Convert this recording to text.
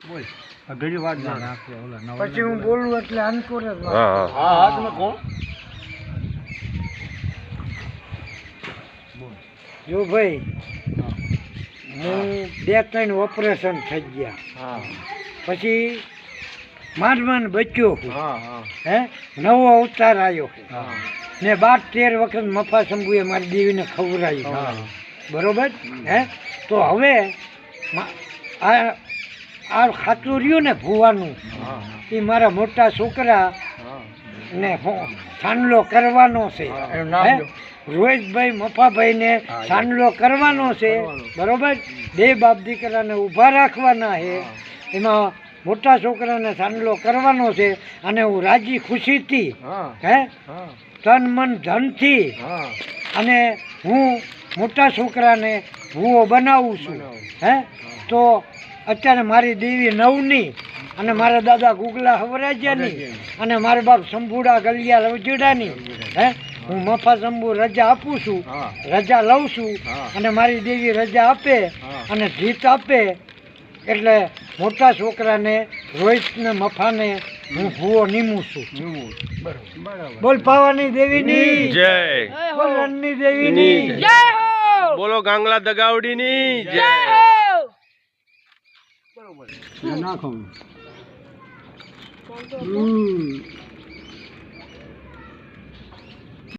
બોલ ઘડી વાર ના નાખે ઓલા નવા પછી હું બોલું એટલે અંકુર જ વાત. હા હા તમે કહો જો ભાઈ હું 2-3 ઓપરેશન થઈ ગયા, હા પછી માંડ બચ્યો છું. હા હા હે નવો અવતાર આવ્યો હા ને 12-13 વખત મફા શંભુએ મારી દેવીને ખવડાવી. હા. બરોબર હે તો હવે આ ખાતું રહ્યું ને ભૂવાનું હા એ મારા મોટા છોકરા હા ને સાંડલો કરવાનો છે. એનું નામ હે? લો. રોહિતભાઈ મફાભાઈને હા, એ. સાંડલો કરવાનો છે. કરવાનો. બરોબર 2 બાપ દીકરાને ઊભા રાખવાના છે. એમાં મોટા છોકરાને સાંડલો કરવાનો છે અને હું રાજી ખુશીથી હા હે હા તન મન ધનથી હા અને હું મોટા છોકરાને ભૂવો બનાવું છું. હે તો અત્યારે મારી દેવી નવની અને મારા દાદા ગુગલા હવરાજ્યાની અને મારા બાપ શંભુડા ગલિયા લવજીડાની હે હું મફા શંભુ રજા આપું છું, હા. રજા લઉં છું હા. અને મારી દેવી રજા આપે હા. અને જીત આપે એટલે મોટા છોકરાને રોહિતને મફાને હું ભૂવો નીમું છું. બરાબર બોલ પાવાની દેવીની જય બોલ રણની દેવીની જય. બોલો ગાંગલા દગાવડીની જય. નાખો